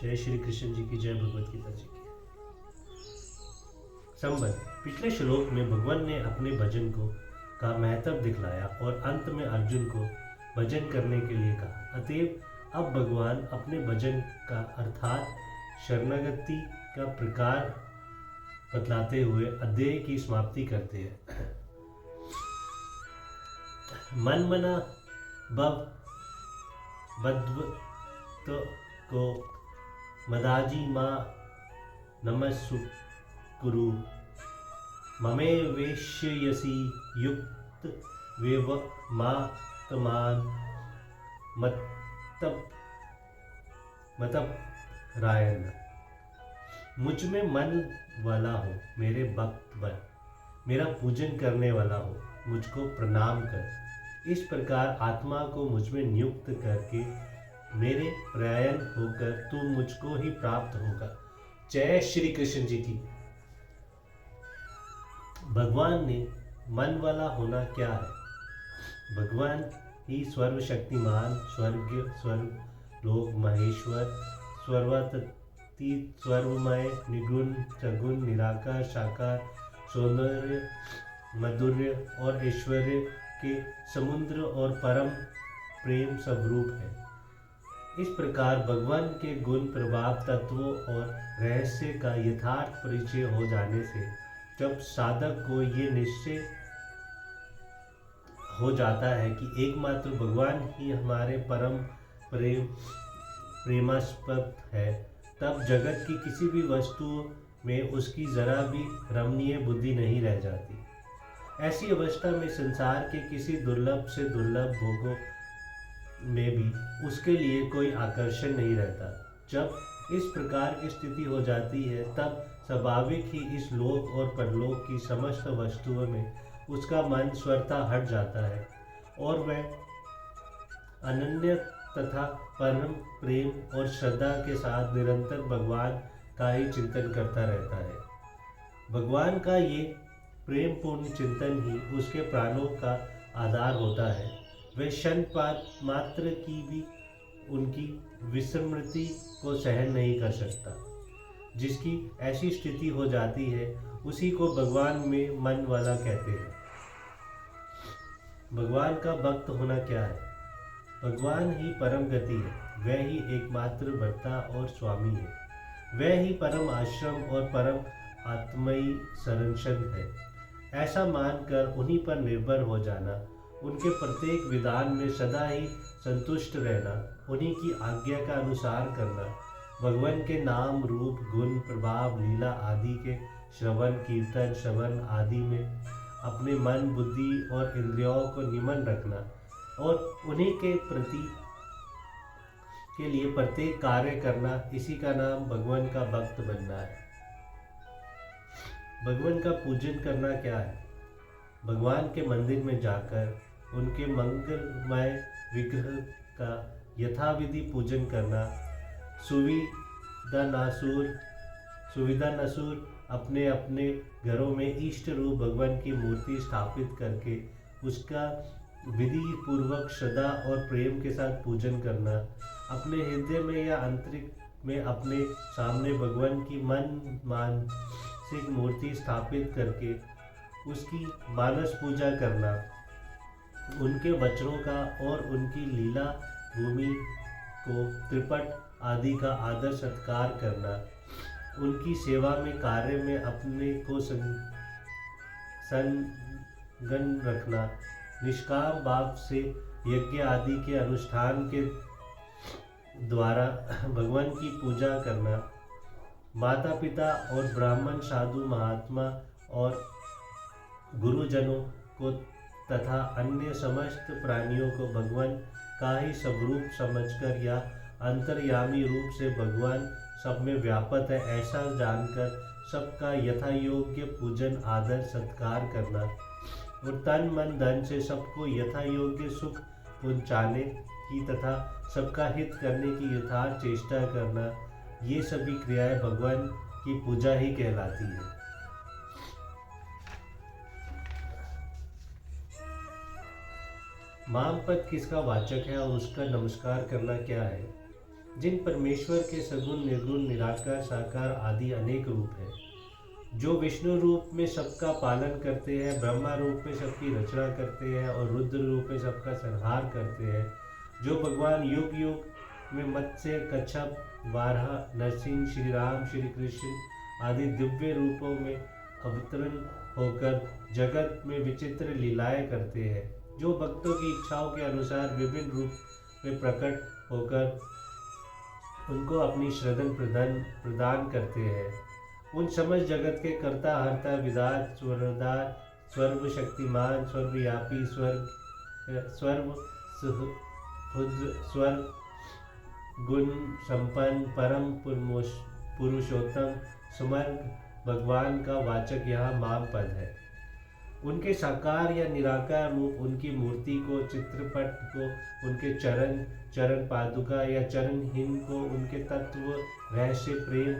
जय श्री कृष्ण जी की जय, भगवत गीता जी की। संबंध। पिछले श्लोक में भगवान ने अपने भजन को का महत्व दिखलाया और अंत में अर्जुन को भजन करने के लिए कहा। अतएव अब भगवान अपने भजन का अर्थात शरणागति का प्रकार बतलाते हुए अध्याय की समाप्ति करते हैं। मन मना भव बद्वत को मदाजी माँ नमस्सु कुरु ममे वेश्यसि युक्त वेव मातमान मतप रायन। मुझ में मन वाला हो, मेरे भक्त बन, मेरा पूजन करने वाला हो, मुझको प्रणाम कर। इस प्रकार आत्मा को मुझ में नियुक्त करके मेरे प्रयाण होकर तू मुझको ही प्राप्त होगा। जय श्री कृष्ण जी की। भगवान ने मन वाला होना क्या है? भगवान ही सर्वशक्तिमान, स्वर्ग लोक महेश्वर, सर्वातीत, सर्वमय, निगुण, सगुण, निराकार, साकार, सौंदर्य, माधुर्य और ऐश्वर्य के समुद्र और परम प्रेम स्वरूप है। इस प्रकार भगवान के गुण, प्रभाव, तत्वों और रहस्य का यथार्थ परिचय हो जाने से जब साधक को ये निश्चय हो जाता है कि एकमात्र भगवान ही हमारे परम प्रेमास्पद है, तब जगत की किसी भी वस्तु में उसकी जरा भी रमणीय बुद्धि नहीं रह जाती। ऐसी अवस्था में संसार के किसी दुर्लभ से दुर्लभ भोगों में भी उसके लिए कोई आकर्षण नहीं रहता। जब इस प्रकार की स्थिति हो जाती है तब स्वाभाविक ही इस लोक और परलोक की समस्त वस्तुओं में उसका मन स्वतः हट जाता है और वह अनन्य तथा परम प्रेम और श्रद्धा के साथ निरंतर भगवान का ही चिंतन करता रहता है। भगवान का ये प्रेम पूर्ण चिंतन ही उसके प्राणों का आधार होता है। वह क्षण मात्र की भी उनकी विस्मृति को सहन नहीं कर सकता। जिसकी ऐसी स्थिति हो जाती है उसी को भगवान में मन वाला कहते हैं। भगवान का भक्त होना क्या है? भगवान ही परम गति है, वह ही एकमात्र भर्ता और स्वामी है, वह ही परम आश्रम और परम आत्मयी संरक्षण है। ऐसा मानकर उन्हीं पर निर्भर हो जाना, उनके प्रत्येक विधान में सदा ही संतुष्ट रहना, उन्हीं की आज्ञा का अनुसार करना, भगवान के नाम, रूप, गुण, प्रभाव, लीला आदि के श्रवण, कीर्तन, श्रवण आदि में अपने मन, बुद्धि और इंद्रियों को निमन रखना और उन्हीं के प्रति के लिए प्रत्येक कार्य करना, इसी का नाम भगवान का भक्त बनना है। भगवान का पूजन करना क्या है? भगवान के मंदिर में जाकर उनके मंगलमय विग्रह का यथाविधि पूजन करना, सुविधानुसार अपने अपने घरों में इष्ट रूप भगवान की मूर्ति स्थापित करके उसका विधि पूर्वक श्रद्धा और प्रेम के साथ पूजन करना, अपने हृदय में या आंतरिक में अपने सामने भगवान की मानसिक मूर्ति स्थापित करके उसकी मानस पूजा करना, उनके वचनों का और उनकी लीला भूमि को त्रिपट आदि का आदर सत्कार करना, उनकी सेवा में कार्य में अपने को संगन रखना, निष्काम भाव से यज्ञ आदि के अनुष्ठान के द्वारा भगवान की पूजा करना, माता पिता और ब्राह्मण, साधु, महात्मा और गुरुजनों को तथा अन्य समस्त प्राणियों को भगवान का ही स्वरूप समझकर या अंतर्यामी रूप से भगवान सब में व्यापक है ऐसा जानकर सबका यथा योग्य पूजन, आदर, सत्कार करना और तन मन धन से सबको यथा योग्य सुख पहुँचाने की तथा सबका हित करने की यथार्थ चेष्टा करना, ये सभी क्रियाएं भगवान की पूजा ही कहलाती है। माम पद किसका वाचक है और उसका नमस्कार करना क्या है? जिन परमेश्वर के सगुण निर्गुण निराकार साकार आदि अनेक रूप है, जो विष्णु रूप में सबका पालन करते हैं, ब्रह्मा रूप में सबकी रचना करते हैं और रुद्र रूप में सबका संहार करते हैं, जो भगवान युग युग में मत्स्य, कच्छप, वाराह, नरसिंह, श्री राम, श्री कृष्ण आदि दिव्य रूपों में अवतरण होकर जगत में विचित्र लीलाएं करते हैं, जो भक्तों की इच्छाओं के अनुसार विभिन्न रूप में प्रकट होकर उनको अपनी शरण प्रदान करते हैं, उन समस्त जगत के कर्ता हर्ता विधात स्वरदार सर्वशक्तिमान सर्वव्यापी सर्व स्वर गुण संपन्न परम पुरुषोत्तम सुमर्ग भगवान का वाचक यहाँ माम पद है। उनके साकार या निराकार रूप, उनकी मूर्ति को, चित्रपट को, उनके चरण पादुका या चरणहीन को, उनके तत्व रहस्य प्रेम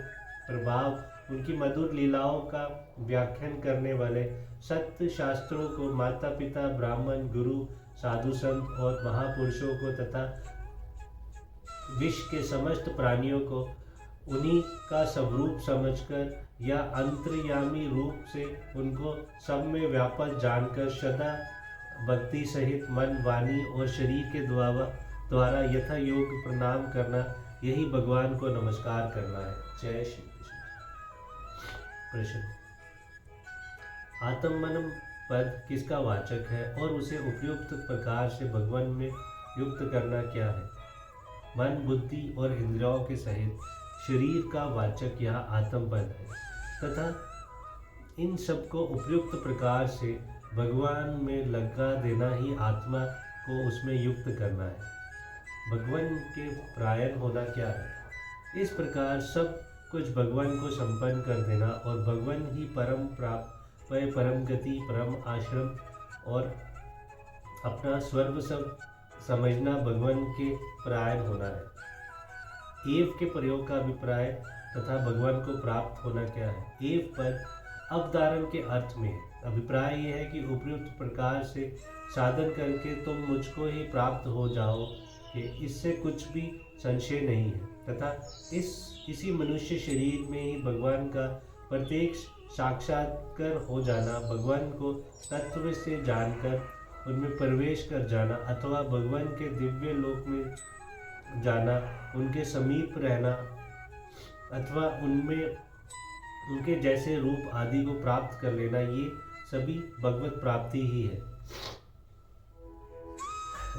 प्रभाव, उनकी मधुर लीलाओं का व्याख्यान करने वाले सत्य शास्त्रों को, माता पिता ब्राह्मण गुरु साधु संत और महापुरुषों को तथा विश्व के समस्त प्राणियों को उन्हीं का स्वरूप समझकर या अंतर्यामी रूप से उनको सब में व्यापक जानकर सदा भक्ति सहित मन वाणी और शरीर के द्वारा यथा योग प्रणाम करना, यही भगवान को नमस्कार करना है। जय श्री कृष्ण। प्रश्न: आत्मनम पद किसका वाचक है और उसे उपयुक्त प्रकार से भगवान में युक्त करना क्या है? मन बुद्धि और इंद्रियों के सहित शरीर का वाचक यह आत्म पद है तथा इन सबको उपयुक्त प्रकार से भगवान में लगा देना ही आत्मा को उसमें युक्त करना है। भगवान के प्रायण होना क्या है? इस प्रकार सब कुछ भगवान को संपन्न कर देना और भगवान ही परम प्राप्त, परम गति, परम आश्रम और अपना स्वर्ग सब समझना भगवान के प्रायण होना है। एव के प्रयोग का अभिप्राय तथा भगवान को प्राप्त होना क्या है? एव पद अवधारण के अर्थ में है। अभिप्राय यह है कि उपयुक्त प्रकार से साधन करके तुम मुझको ही प्राप्त हो जाओ कि इससे कुछ भी संशय नहीं है तथा इसी मनुष्य शरीर में ही भगवान का प्रत्येक साक्षात्कार हो जाना, भगवान को तत्व से जानकर उनमें प्रवेश कर जाना अथवा भगवान के दिव्य लोक में जाना, उनके समीप रहना अथवा उनमें उनके जैसे रूप आदि को प्राप्त कर लेना, ये सभी भगवत प्राप्ति ही है।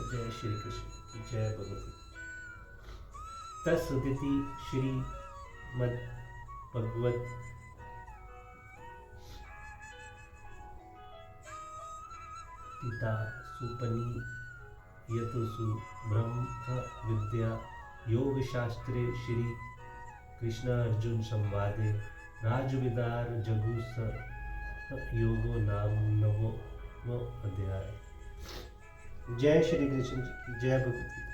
जय श्री कृष्ण। जय भगवती। तत्सदिति श्रीमद् भगवत गीता सुपनियतसु ब्रह्म विद्या योग शास्त्रे श्री कृष्ण अर्जुन संवादे राजविदार जगुस योगो नाम नवो अध्याय। जय श्री कृष्ण। जय भगवती।